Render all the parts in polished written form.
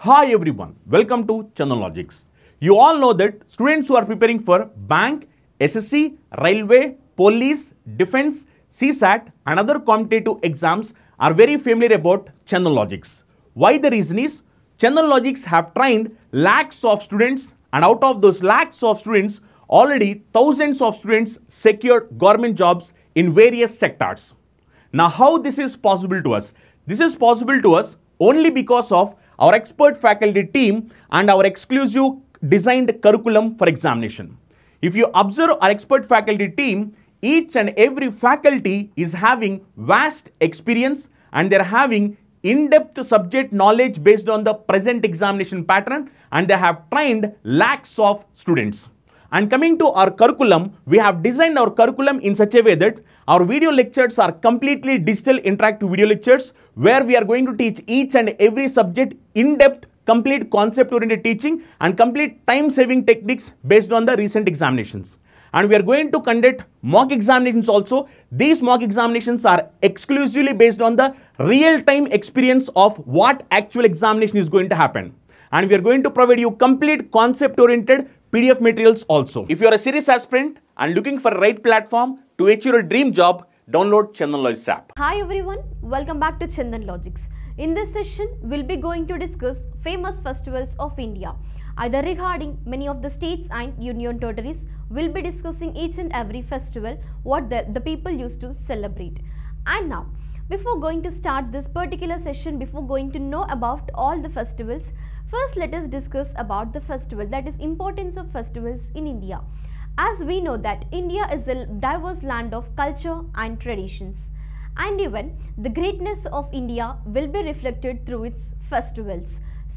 Hi everyone, welcome to Chandan Logics. You all know that students who are preparing for bank, SSC, railway, police, defense, CSAT and other competitive exams are very familiar about Chandan Logics. Why the reason is, Chandan Logics have trained lakhs of students, and out of those lakhs of students, already thousands of students secured government jobs in various sectors. Now how this is possible to us? This is possible to us only because of our expert faculty team and our exclusive designed curriculum for examination. If you observe our expert faculty team, each and every faculty is having vast experience and they are having in-depth subject knowledge based on the present examination pattern, and they have trained lakhs of students. And coming to our curriculum, we have designed our curriculum in such a way that our video lectures are completely digital interactive video lectures where we are going to teach each and every subject in depth, complete concept oriented teaching and complete time saving techniques based on the recent examinations. And we are going to conduct mock examinations also. These mock examinations are exclusively based on the real time experience of what actual examination is going to happen. And we are going to provide you complete concept oriented PDF materials also. If you are a serious aspirant and looking for the right platform to achieve your dream job, download Chandan Logics app. Hi everyone, welcome back to Chandan Logics. In this session, we'll be going to discuss famous festivals of India. Either regarding many of the states and union territories, we'll be discussing each and every festival, what the people used to celebrate. And now, before going to start this particular session, before going to know about all the festivals, first let us discuss about the festival, that is importance of festivals in India. As we know that India is a diverse land of culture and traditions, and even the greatness of India will be reflected through its festivals.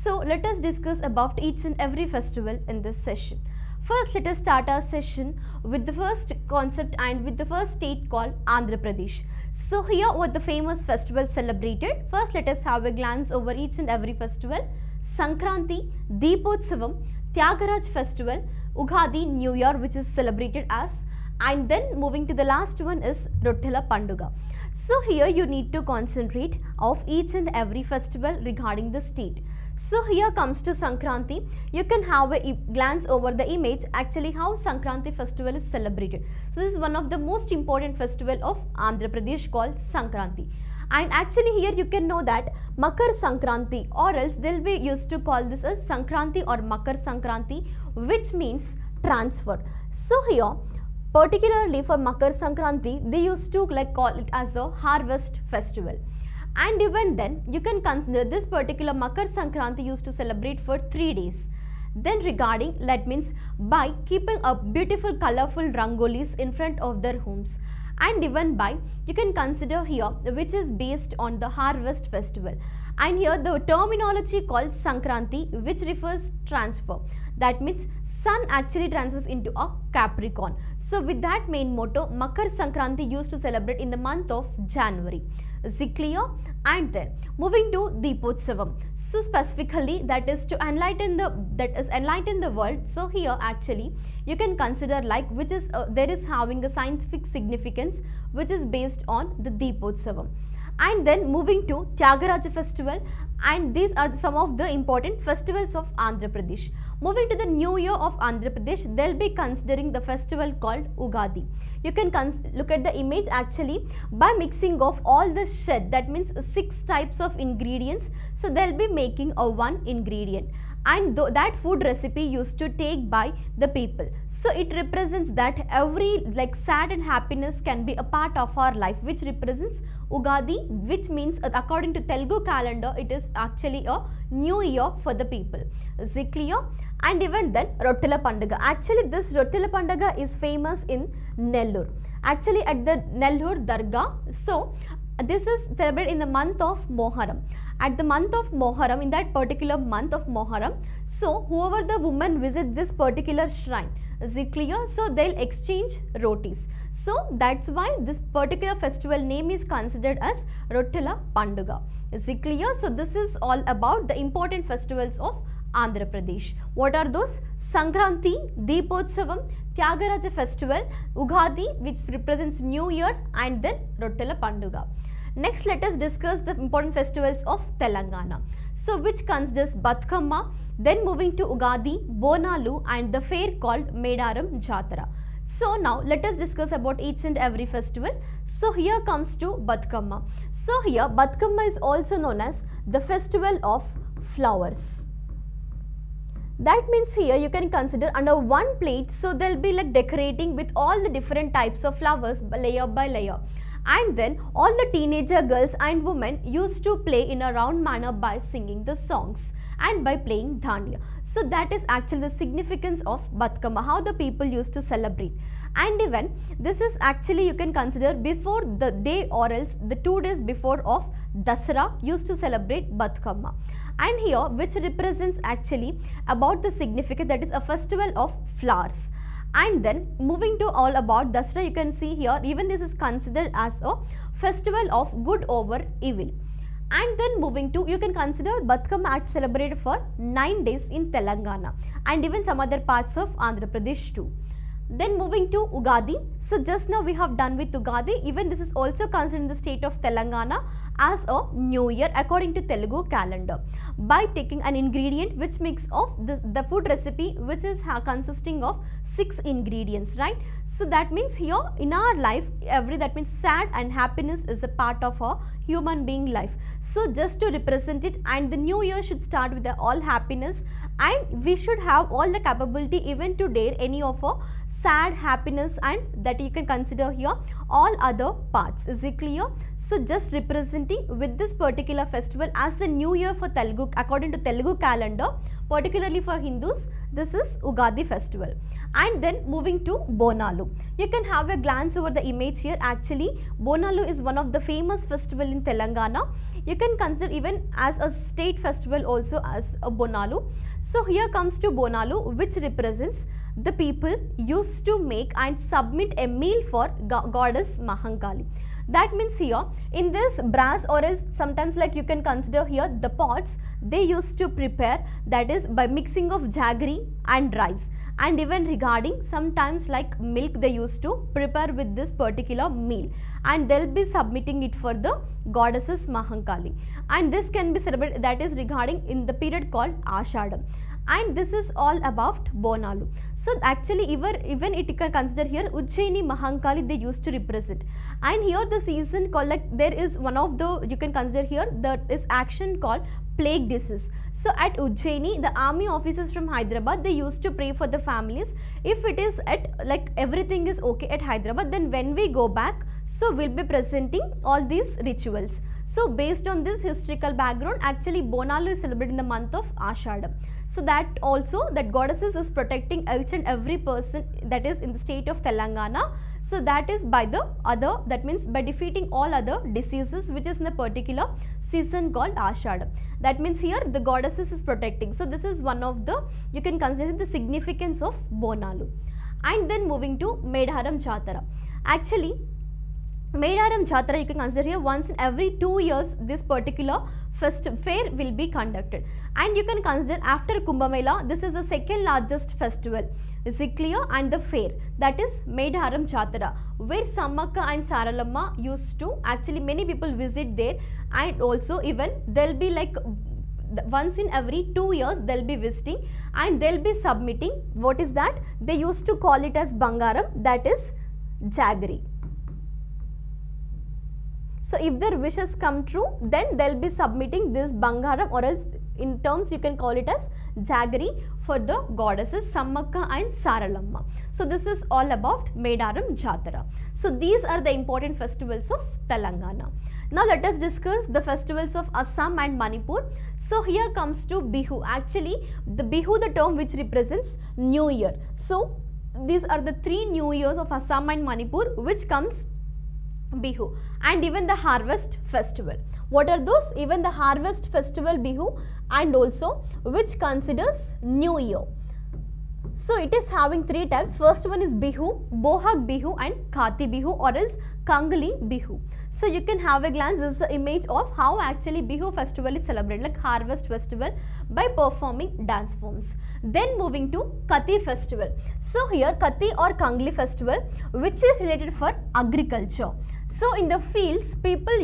So let us discuss about each and every festival in this session. First, let us start our session with the first concept and with the first state called Andhra Pradesh. So here what the famous festivals celebrated. First, let us have a glance over each and every festival. Sankranti, Deepotsavam, Tyagaraja festival, Ugadi, New Year, which is celebrated as, and then moving to the last one is Rottila Panduga. So here you need to concentrate of each and every festival regarding the state. So here comes to Sankranti. You can have a glance over the image actually how Sankranti festival is celebrated. So this is one of the most important festival of Andhra Pradesh called Sankranti. And actually here you can know that Makar Sankranti, or else they'll be used to call this as Sankranti or Makar Sankranti, which means transfer. So here particularly for Makar Sankranti, they used to call it as a harvest festival. And even then you can consider this particular Makar Sankranti used to celebrate for 3 days. Then regarding, that means by keeping up beautiful colorful rangolis in front of their homes. And even by, you can consider here which is based on the harvest festival. And here the terminology called Sankranti, which refers transfer. That means sun actually transfers into a Capricorn. So with that main motto, Makar Sankranti used to celebrate in the month of January. Is it clear? And then moving to Deepotsavam. So specifically that is to enlighten the world. So here actually you can consider like which is there is having a scientific significance which is based on the Deepotsavam. And then moving to Tyagaraja festival, and these are some of the important festivals of Andhra Pradesh. Moving to the New Year of Andhra Pradesh, they'll be considering the festival called Ugadi. You can look at the image actually by mixing of all the shed, that means 6 types of ingredients. So they'll be making a one ingredient, and that food recipe used to take by the people. So it represents that every sad and happiness can be a part of our life, which represents Ugadi, which means according to Telugu calendar it is actually a new year for the people. Is it clear? And even then Rottila Panduga. Actually this Rottila Panduga is famous in Nellore. Actually at the Nellore Dargah. So this is celebrated in the month of Moharram. At the month of Moharram, in that particular month of Moharram, so whoever the woman visits this particular shrine, is it clear? So they'll exchange rotis. So that's why this particular festival name is considered as Rottila Panduga. Is it clear? So this is all about the important festivals of Andhra Pradesh. What are those? Sankranti, Deepotsavam, Tyagaraja festival, Ugadi, which represents New Year, and then Rottila Panduga. Next, let us discuss the important festivals of Telangana. so which considers Batkama. Then moving to Ugadi, Bonalu and the fair called Medaram Jatara. So now let us discuss about each and every festival. So here comes to Batkama. So here Batkama is also known as the festival of flowers. That means here you can consider under one plate, so they'll be like decorating with all the different types of flowers layer by layer. And then all the teenager girls and women used to play in a round manner by singing the songs and by playing Dhandiya. So that is actually the significance of Batkama, how the people used to celebrate. And even this is actually you can consider before the day or else the 2 days before of Dasara used to celebrate Batkama. And here which represents actually about the significance, that is a festival of flowers. And then moving to all about Dasara, you can see here even this is considered as a festival of good over evil. And then moving to, you can consider Batkama actually celebrated for 9 days in Telangana and even some other parts of Andhra Pradesh too. Then moving to Ugadi. So just now we have done with Ugadi. Even this is also considered in the state of Telangana as a new year according to Telugu calendar, by taking an ingredient which mix of the food recipe which is consisting of 6 ingredients, right? So that means here in our life that means sad and happiness is a part of a human being life. So just to represent it, and the new year should start with all happiness, and we should have all the capability even to dare any of a sad happiness, and that you can consider here all other parts. Is it clear? So just representing with this particular festival as a new year for Telugu according to Telugu calendar, particularly for Hindus, this is Ugadi festival. And then moving to Bonalu. You can have a glance over the image here. Actually Bonalu is one of the famous festival in Telangana. You can consider even as a state festival also as a Bonalu. So here comes to Bonalu, which represents the people used to make and submit a meal for goddess Mahankali. That means here in this brass or else sometimes like you can consider here the pots they used to prepare, that is by mixing of jaggery and rice, and even regarding sometimes like milk they used to prepare with this particular meal, and they'll be submitting it for the goddesses Mahankali, and this can be celebrated, that is regarding in the period called Ashadam, and this is all about Bonalu. So actually even it can consider here Ujjaini Mahankali they used to represent, and here the season called like there is one of the you can consider here that is action called plague disease. So at Ujjaini the army officers from Hyderabad they used to pray for the families. If it is at like everything is okay at Hyderabad, then when we go back, so we'll be presenting all these rituals. So based on this historical background, actually Bonalu is celebrated in the month of Ashadam. So that also that goddesses is protecting each and every person that is in the state of Telangana. So that is by the other, that means by defeating all other diseases which is in a particular season called Ashadam. That means here the goddesses is protecting. So this is one of the, you can consider the significance of Bonalu. And then moving to Medaram Jatara. Actually Medaram Jatara you can consider here once in every 2 years this particular fair will be conducted, and you can consider after Kumbh Mela this is the second largest festival. Is it clear? And the fair, that is Medaram Jatara, where Sammakka and Saralamma used to actually many people visit there, and also even they'll be like once in every 2 years they'll be visiting and they'll be submitting what is that they used to call it as Bangaram, that is jaggery. So if their wishes come true, then they'll be submitting this Bangaram, or else in terms you can call it as jaggery for the goddesses Sammakka and Saralamma. So this is all about Medaram Jatara. So these are the important festivals of Telangana. Now let us discuss the festivals of Assam and Manipur. So here comes to Bihu. Actually the Bihu, the term which represents New Year. So these are the 3 New Years of Assam and Manipur, which comes Bihu, and even the harvest festival. What are those? Even the harvest festival Bihu, and also which considers New Year. So it is having 3 types. First one is Bihu, Bohag Bihu and Kati Bihu, or else Kangli Bihu. So you can have a glance. This is the image of how actually Bihu festival is celebrated, like harvest festival, by performing dance forms. Then moving to Kati festival. So here Kati or Kangli festival, which is related for agriculture. So in the fields people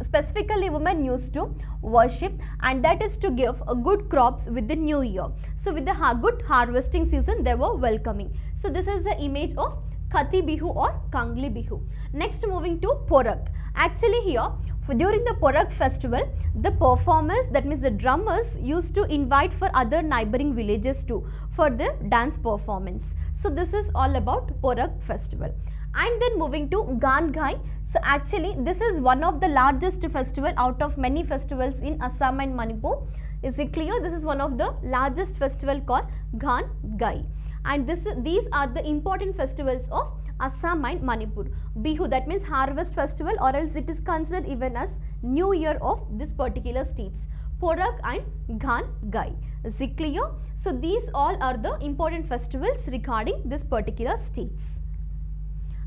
specifically women used to worship, and that is to give good crops with the new year. So with the good harvesting season they were welcoming. So this is the image of Khati Bihu or Kangli Bihu. Next, moving to Porak. Actually here during the Porak festival, the performers, that means the drummers, used to invite for other neighboring villages too for the dance performance. So this is all about Porak festival. And then moving to Gaan Gai. So actually this is one of the largest festival out of many festivals in Assam and Manipur. Is it clear? This is one of the largest festival called Gaan Gai. And these are the important festivals of Assam and Manipur. Bihu, that means harvest festival, or else it is considered even as new year of this particular states. Porak and Gaan Gai. Is it clear? So these all are the important festivals regarding this particular states.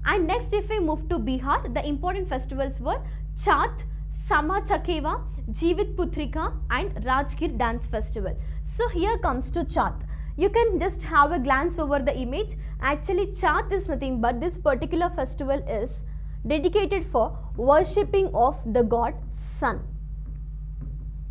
And next, if we move to Bihar, the important festivals were Chat, Sama Chakeva, Jeevit Putrika and Rajgir dance festival. So here comes to Chat. You can just have a glance over the image. Actually Chat is nothing but this particular festival is dedicated for worshipping of the god sun.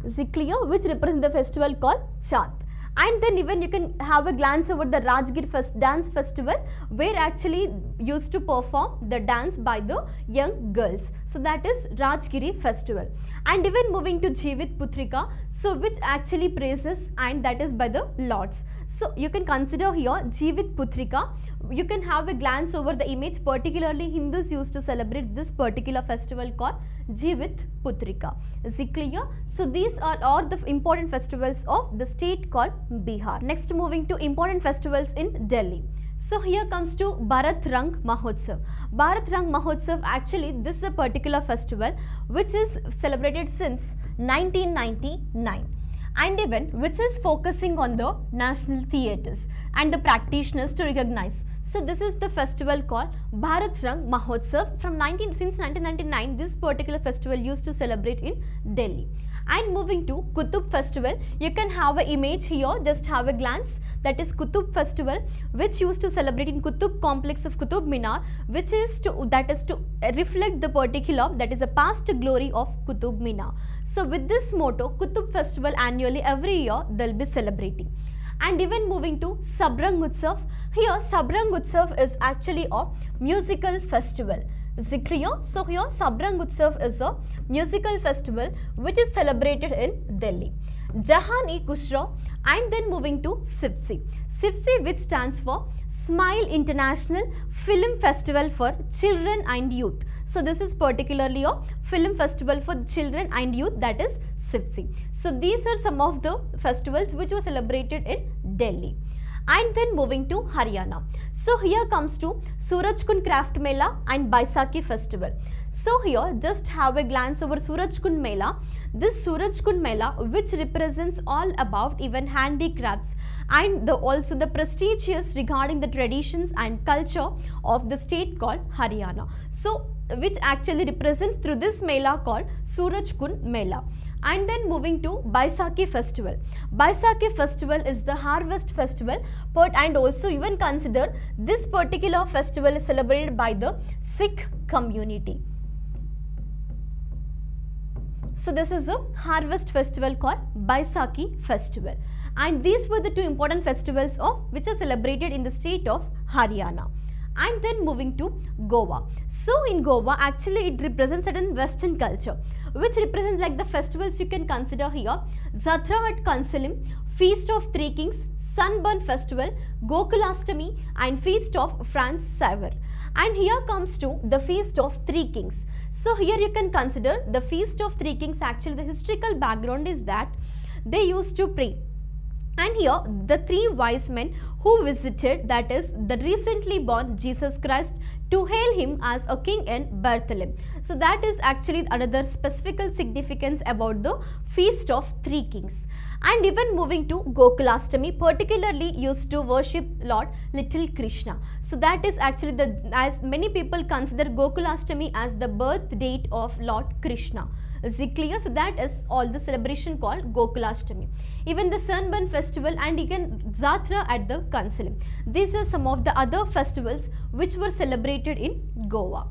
Is it clear? Which represents the festival called Chat. And then even you can have a glance over the Rajgir dance festival, where actually used to perform the dance by the young girls. So that is Rajgiri festival. And even moving to Jeevit Putrika, so which actually praises, and that is by the lords. So you can consider here Jeevit Putrika. You can have a glance over the image. Particularly Hindus used to celebrate this particular festival called Jeevit Putrika. Is it clear? So these are all the important festivals of the state called Bihar. Next, moving to important festivals in Delhi. So here comes to Bharat Rang Mahotsav. Bharat Rang Mahotsav, actually this is a particular festival which is celebrated since 1999. And even which is focusing on the national theatres and the practitioners to recognize. So this is the festival called Bharat Rang Mahotsav. Since 1999, this particular festival used to celebrate in Delhi. And moving to Qutub festival, you can have an image here, just have a glance. That is Qutub festival, which used to celebrate in Qutub complex of Qutub Minar, which is to reflect the particular, that is a past glory of Qutub Minar. So with this motto, Qutub festival annually every year they will be celebrating. And even moving to Sabrang Utsav, here Sabrang Utsav is actually a musical festival. Is it clear? So here Sabrang Utsav is a musical festival which is celebrated in Delhi. Jahan-e-Kushra, and then moving to SIFC. SIFC, which stands for Smile International Film Festival for Children and Youth. So this is particularly a film festival for children and youth, that is SIFC. So these are some of the festivals which were celebrated in Delhi. And then moving to Haryana. So here comes to Surajkund Craft Mela and Baisakhi festival. So here just have a glance over Surajkund Mela. This Surajkund Mela, which represents all about even handicrafts and also the prestigious regarding the traditions and culture of the state called Haryana. So which actually represents through this Mela called Surajkund Mela. And then moving to Baisakhi festival. Baisakhi festival is the harvest festival, and also even consider this particular festival is celebrated by the Sikh community. So this is a harvest festival called Baisakhi festival. And these were the two important festivals of which are celebrated in the state of Haryana. And then moving to Goa. So in Goa, actually it represents certain western culture, which represents like the festivals you can consider here: Jatra at Kansalim, Feast of Three Kings, Sunburn Festival, Gokulashtami and Feast of Franz Xavier. And here comes to the Feast of Three Kings. So here you can consider the Feast of Three Kings. Actually the historical background is that they used to pray. And here the three wise men who visited, that is the recently born Jesus Christ, to hail him as a king in Bethlehem. So that is actually another specific significance about the Feast of Three Kings. And even moving to Gokulashtami, particularly used to worship Lord Little Krishna. So that is actually as many people consider Gokulashtami as the birth date of Lord Krishna. Is it clear? So that is all the celebration called Gokulashtami. Even the Sunburn festival and again Jatra at the Kansalim. These are some of the other festivals which were celebrated in Goa.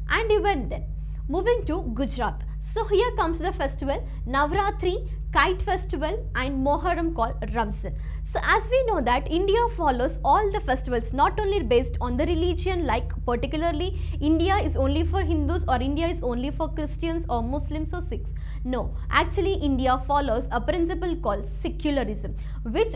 And even then moving to Gujarat. So here comes the festival Navratri, Kite Festival and Moharram called Ramzan. So as we know that India follows all the festivals not only based on the religion, like particularly India is only for Hindus or India is only for Christians or Muslims or Sikhs. No, actually India follows a principle called secularism, which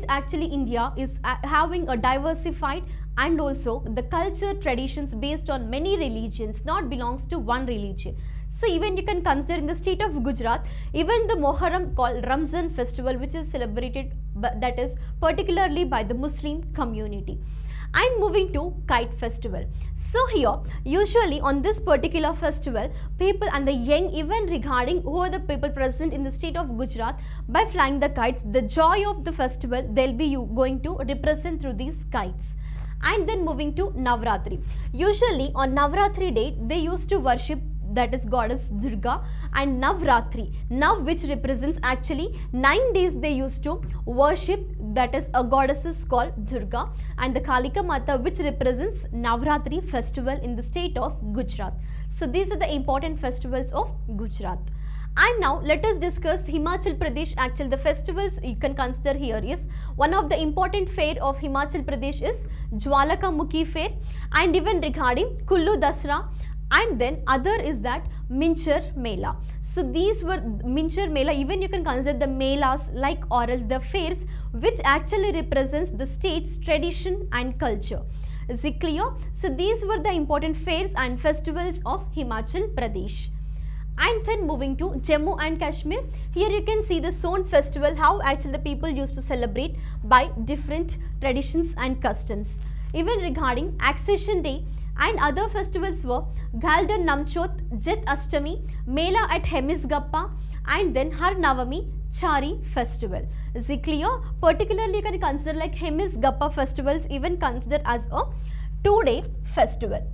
actually India is having a diversified and also the culture traditions based on many religions, not belongs to one religion. So even you can consider in the state of Gujarat, even the Moharram called Ramzan festival, which is celebrated that is particularly by the Muslim community. And moving to Kite Festival. So here usually on this particular festival, people and the young, even regarding who are the people present in the state of Gujarat, by flying the kites, the joy of the festival they'll be going to represent through these kites. And then moving to Navratri. Usually on Navratri day they used to worship that is goddess Durga, and Navratri, Nav which represents actually 9 days they used to worship that is a goddess called Durga, and the Kalika Mata which represents Navratri festival in the state of Gujarat. So these are the important festivals of Gujarat. And now let us discuss Himachal Pradesh. Actually the festivals you can consider here is one of the important fair of Himachal Pradesh is Jwalakamukhi fair, and even regarding Kullu Dasra, and then other is that Minchar Mela. So these were Minchar Mela, even you can consider the Melas like or else the fairs which actually represents the state's tradition and culture. Is it clear? So these were the important fairs and festivals of Himachal Pradesh. And then moving to Jammu and Kashmir, here you can see the Son festival, how actually the people used to celebrate by different traditions and customs. Even regarding Accession Day and other festivals were Galdan Namchot, Jet Ashtami, Mela at Hemisgappa, and then Har Navami Chari festival. Is it clear? Particularly you can consider like Hemisgappa festivals even considered as a 2-day festival.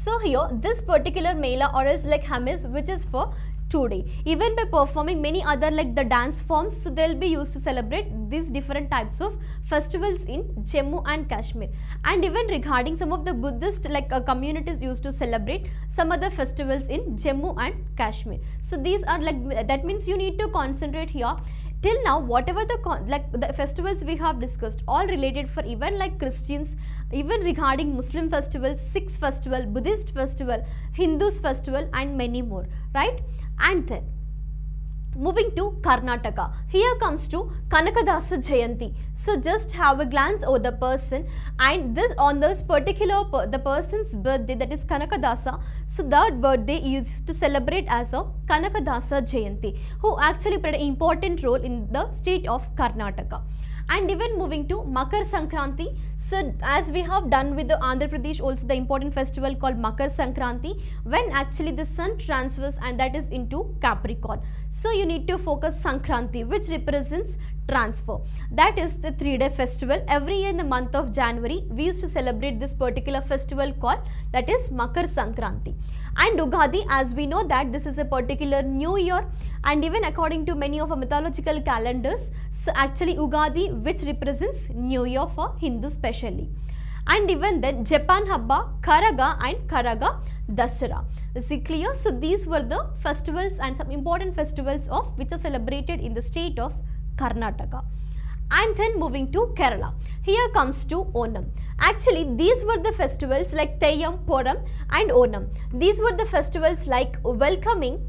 So here this particular Mela or else like Hemis which is for 2 days, even by performing many other like the dance forms, so they'll be used to celebrate these different types of festivals in Jammu and Kashmir. And even regarding some of the Buddhist like communities used to celebrate some other festivals in Jammu and Kashmir. So these are like, that means you need to concentrate here. Till now whatever the festivals we have discussed all related for even like Christians, even regarding Muslim festivals, Sikhs festival, Buddhist festival, Hindus festival and many more, right? And then moving to Karnataka, here comes to Kanakadasa Jayanti. So just have a glance over the person, and this on this particular the person's birthday, that is Kanakadasa, so that birthday is to celebrate as a Kanakadasa Jayanti, who actually played an important role in the state of Karnataka. And even moving to Makar Sankranti, so as we have done with the Andhra Pradesh, also the important festival called Makar Sankranti, when actually the sun transfers and that is into Capricorn. So you need to focus Sankranti which represents transfer. That is the 3-day festival. Every year in the month of January we used to celebrate this particular festival called that is Makar Sankranti. And Ugadi, as we know that this is a particular new year, and even according to many of our mythological calendars, so actually Ugadi which represents new year for Hindus specially. And even then Japan Habba, Karaga and Karaga Dasara. Is it clear? So these were the festivals and some important festivals of which are celebrated in the state of Karnataka. And then moving to Kerala, here comes to Onam. Actually these were the festivals like Theyyam, Poram and Onam. These were the festivals like welcoming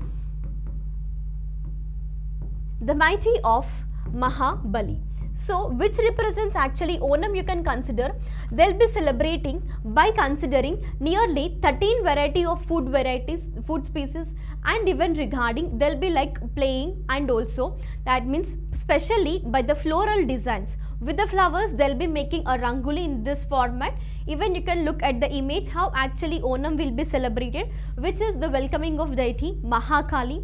the mighty of Mahabali. So which represents actually Onam, you can consider they'll be celebrating by considering nearly 13 variety of food species, and even regarding they'll be like playing, and also that means especially by the floral designs with the flowers they'll be making a rangoli in this format. Even you can look at the image how actually Onam will be celebrated, which is the welcoming of deity Mahabali,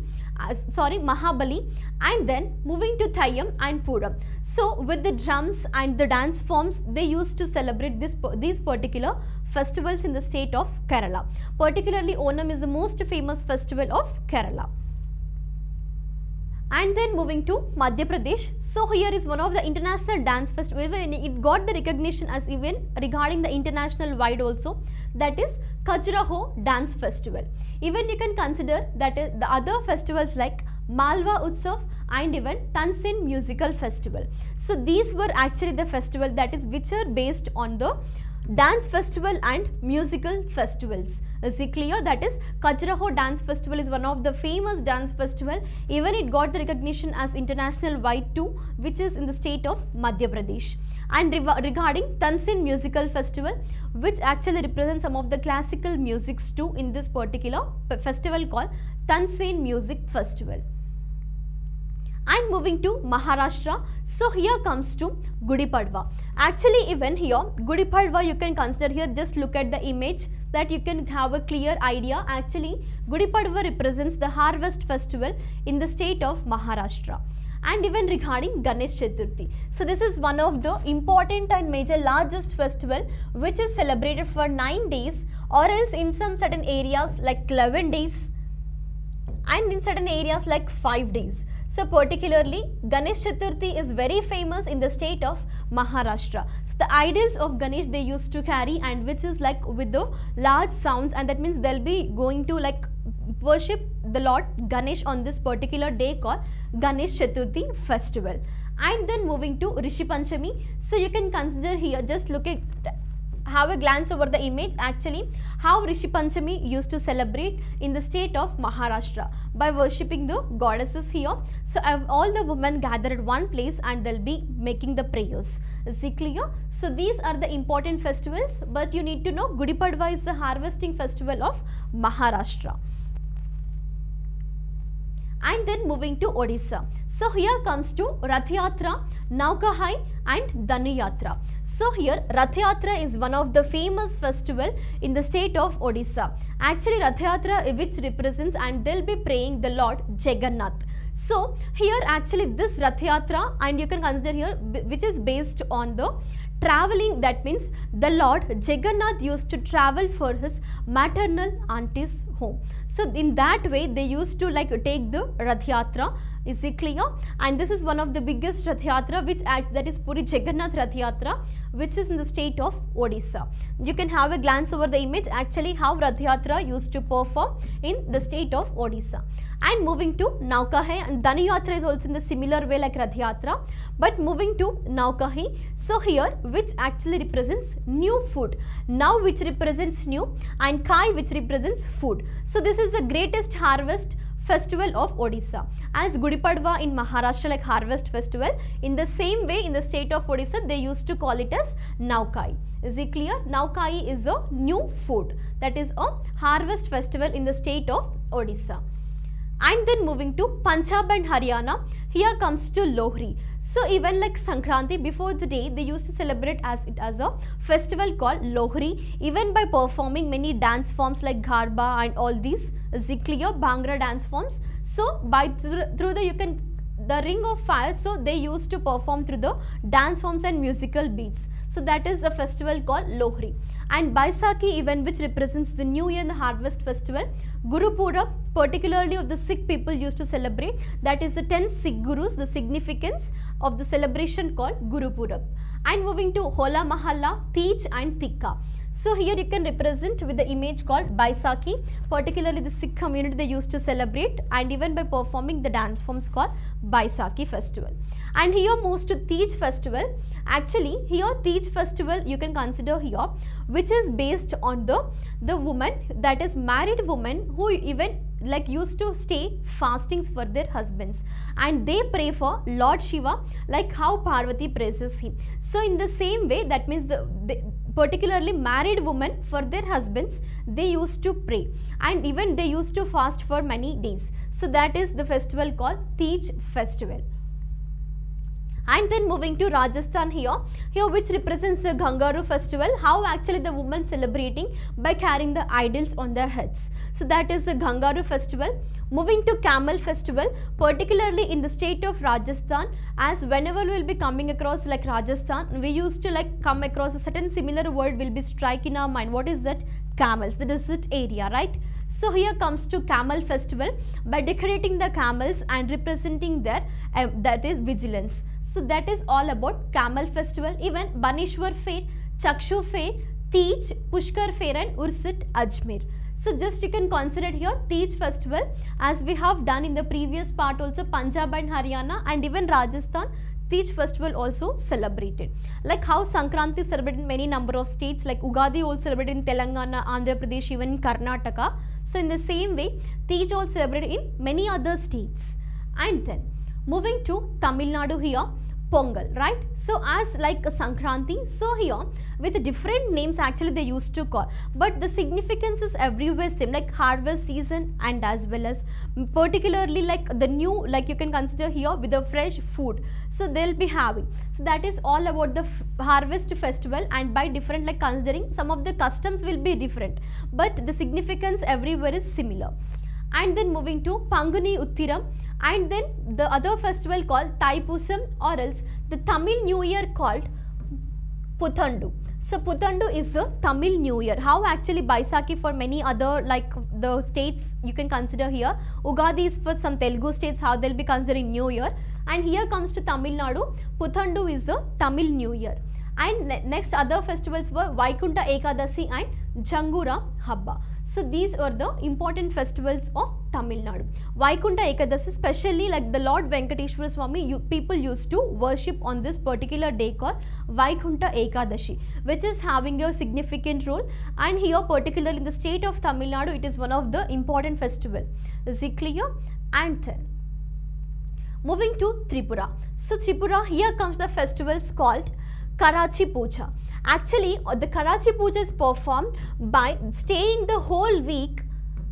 and then moving to Theyyam and Puram. So with the drums and the dance forms they used to celebrate these particular festivals in the state of Kerala. Particularly Onam is the most famous festival of Kerala. And then moving to Madhya Pradesh. So here is one of the international dance festivals. It got the recognition as even regarding the international wide also, that is Khajuraho dance festival. Even you can consider that is the other festivals like Malwa Utsav and even Tansin musical festival. So these were actually the festival that is which are based on the dance festival and musical festivals. Is it clear? That is Khajuraho dance festival is one of the famous dance festival. Even it got the recognition as international wide too, which is in the state of Madhya Pradesh. And regarding Tansin musical festival, which actually represents some of the classical musics too in this particular festival called Tansin music festival. And moving to Maharashtra, so here comes to Gudi Padwa. Actually even here Gudi Padwa you can consider here, just look at the image that you can have a clear idea. Actually Gudi Padwa represents the harvest festival in the state of Maharashtra. And even regarding Ganesh Chaturthi. So this is one of the important and major largest festival which is celebrated for 9 days, or else in some certain areas like 11 days and in certain areas like 5 days. So particularly Ganesh Chaturthi is very famous in the state of Maharashtra. So the idols of Ganesh they used to carry, and which is like with the large sounds, and that means they'll be going to like worship the Lord Ganesh on this particular day called Ganesh Chaturthi festival. And then moving to Rishi Panchami. So you can consider here, just look at, have a glance over the image actually how Rishi Panchami used to celebrate in the state of Maharashtra by worshipping the goddesses here. So all the women gather at one place and they'll be making the prayers. Is it clear? So these are the important festivals, but you need to know Gudi Padwa is the harvesting festival of Maharashtra. And then moving to Odisha. So here comes to Rath Yatra, Naukahai and Danu Yatra. So here Rath Yatra is one of the famous festival in the state of Odisha. Actually Rath Yatra which represents, and they'll be praying the Lord Jagannath. So here actually this Rath Yatra, and you can consider here which is based on the traveling, that means the Lord Jagannath used to travel for his maternal auntie's home. So in that way they used to like take the Rath Yatra. Is it clear? And this is one of the biggest Rath Yatra which that is Puri Jagannath Rath Yatra, which is in the state of Odisha. You can have a glance over the image actually how Rath Yatra used to perform in the state of Odisha. And moving to Naukahai, and Danu Yatra is also in the similar way like Rath Yatra, but moving to Naukahai. So here which actually represents new food, now which represents new, and Kai which represents food. So this is the greatest harvest festival of Odisha. As Gudi Padwa in Maharashtra like harvest festival, in the same way in the state of Odisha they used to call it as Naukai. Is it clear? Naukai is a new food, that is a harvest festival in the state of Odisha. And then moving to Punjab and Haryana, here comes to Lohri. So even like Sankranti, before the day they used to celebrate as a festival called Lohri, even by performing many dance forms like Garba and all these Zikliya, Bhangra dance forms. So by through the ring of fire, so they used to perform through the dance forms and musical beats. So that is a festival called Lohri. And Baisakhi event which represents the new year and the harvest festival. Guru Purab, particularly of the Sikh people used to celebrate, that is the 10 Sikh Gurus, the significance of the celebration called Guru Purab. And moving to Hola Mahalla, Teej and Tikka. So here you can represent with the image called Baisakhi, particularly the Sikh community they used to celebrate, and even by performing the dance forms called Baisakhi festival. And here moves to Teej festival. Actually here Teej festival you can consider here, which is based on the woman, that is married woman, who even like used to stay fastings for their husbands, and they pray for Lord Shiva like how Parvati praises him. So in the same way, that means the particularly married women for their husbands they used to pray, and even they used to fast for many days. So that is the festival called Teej festival. And then moving to Rajasthan here which represents the Ghangaru festival, how actually the women celebrating by carrying the idols on their heads. So that is the Ghangaru festival. Moving to Camel festival, particularly in the state of Rajasthan, as whenever we will be coming across like Rajasthan, we used to like come across a certain similar word will be strike in our mind. What is that? Camels, the desert area, right? So here comes to Camel festival by decorating the camels and representing their that is vigilance. So that is all about Camel festival. Even Baneshwar Fair, Chakshu Fair, Teej, Pushkar Fair and Urs at Ajmer. So just you can consider here Teej festival, as we have done in the previous part also, Punjab and Haryana and even Rajasthan, Teej festival also celebrated. Like how Sankranti is celebrated in many number of states, like Ugadi also celebrated in Telangana, Andhra Pradesh, even in Karnataka. So in the same way, Teej also celebrated in many other states. And then moving to Tamil Nadu here, Pongal, right? So as like a Sankranti, so here with different names actually they used to call, but the significance is everywhere same, like harvest season and as well as particularly like the new, like you can consider here with the fresh food, so they'll be having. So that is all about the harvest festival, and by different, like considering some of the customs will be different, but the significance everywhere is similar. And then moving to Panguni Uttiram, and then the other festival called Thaipusam, or else the Tamil New Year called Puthandu. So Puthandu is the Tamil New Year. How actually Baisakhi for many other like the states you can consider here. Ugadi is for some Telugu states how they'll be considering New Year. And here comes to Tamil Nadu, Puthandu is the Tamil New Year. And next other festivals were Vaikunta Ekadasi and Jangura Habba. So these are the important festivals of Tamil Nadu. Vaikunta Ekadasi, especially like the Lord Venkateshwara Swami, people used to worship on this particular day called Vaikunta Ekadashi, which is having a significant role. And here particularly in the state of Tamil Nadu, it is one of the important festival. Is it clear? And then moving to Tripura. So Tripura, here comes the festivals called Karachi Puja. Actually, the Karachi Puja is performed by staying the whole week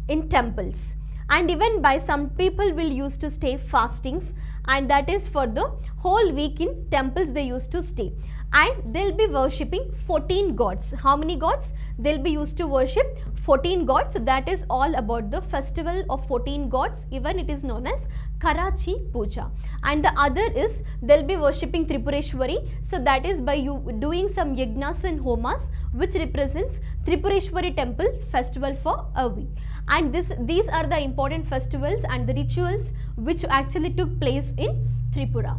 in temples, and even by some people will used to stay fastings, and that is for the whole week in temples they used to stay, and they'll be worshipping 14 gods. How many gods? They'll be used to worship 14 gods. So that is all about the festival of 14 gods, even it is known as Karachi Puja. And the other is they'll be worshipping Tripureshwari, so that is by you doing some yagnas and homas, which represents Tripureshwari temple festival for a week. And these are the important festivals and the rituals which actually took place in Tripura.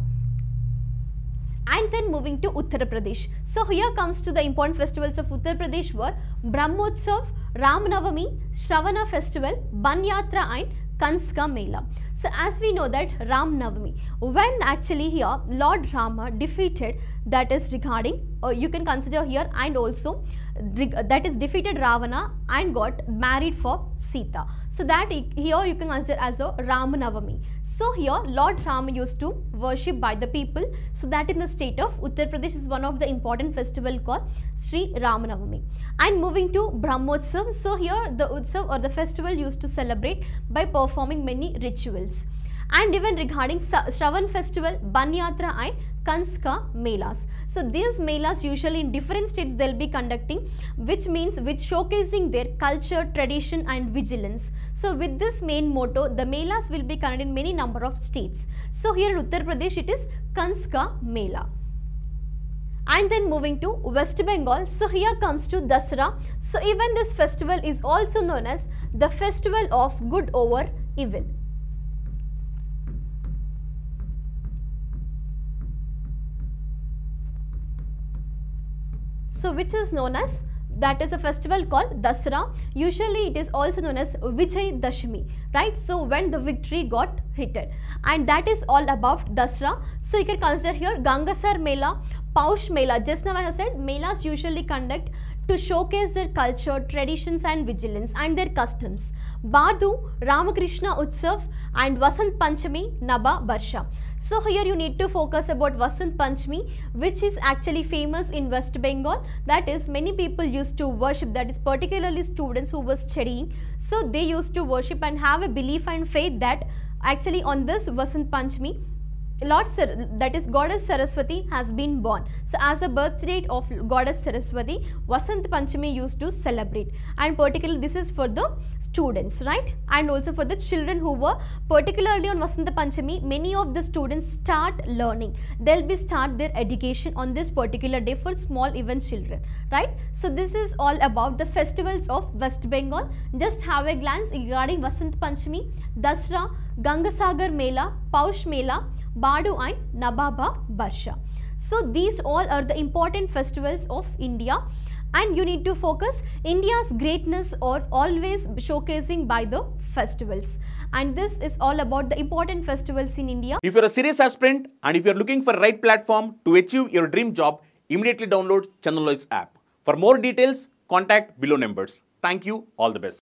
And then moving to Uttar Pradesh. So here comes to the important festivals of Uttar Pradesh were Brahmotsav, Ram Navami, Shravana festival, Banyatra and Kanska Mela. So as we know that Ram Navami, when actually here Lord Rama defeated, that is regarding, you can consider here, and also that is defeated Ravana and got married for Sita. So that here you can consider as a Ram Navami. So here Lord Rama used to worship by the people. So that in the state of Uttar Pradesh is one of the important festival called Sri Ram Navami. And moving to Brahmotsav, so here the Utsav or the festival used to celebrate by performing many rituals. And even regarding Shravan festival, Banyatra and Kanska Melas. So these melas usually in different states they'll be conducting, which means showcasing their culture, tradition and vigilance. So with this main motto, the melas will be conducted in many number of states. So here in Uttar Pradesh it is Kanska Mela. And then moving to West Bengal, so here comes to Dasara. So even this festival is also known as the festival of good over evil. So which is known as, that is a festival called Dasara. Usually it is also known as Vijay Dashami, right? So when the victory got hit, and that is all about Dasara. So you can consider here Gangasar Mela, Paush Mela. Just now I have said melas usually conduct to showcase their culture, traditions and vigilance and their customs. Badu, Ramakrishna Utsav and Vasant Panchami, Naba Barsha. So here you need to focus about Vasant Panchami, which is actually famous in West Bengal. That is, many people used to worship, that is particularly students who were studying. So they used to worship and have a belief and faith that actually on this Vasant Panchami, that is Goddess Saraswati has been born. So as the birth date of Goddess Saraswati, Vasant Panchami used to celebrate, and particularly this is for the students, right? And also for the children who were particularly on Vasant Panchami, many of the students start learning. They'll be start their education on this particular day for small even children, right? So this is all about the festivals of West Bengal. Just have a glance regarding Vasant Panchami, Dasra, Gangasagar Mela, Paush Mela, Badu and Nababa Barsha. So these all are the important festivals of India. and you need to focus India's greatness or always showcasing by the festivals. And this is all about the important festivals in India. If you're a serious aspirant and if you're looking for the right platform to achieve your dream job, immediately download Chandan Logics app. For more details, contact below numbers. Thank you. All the best.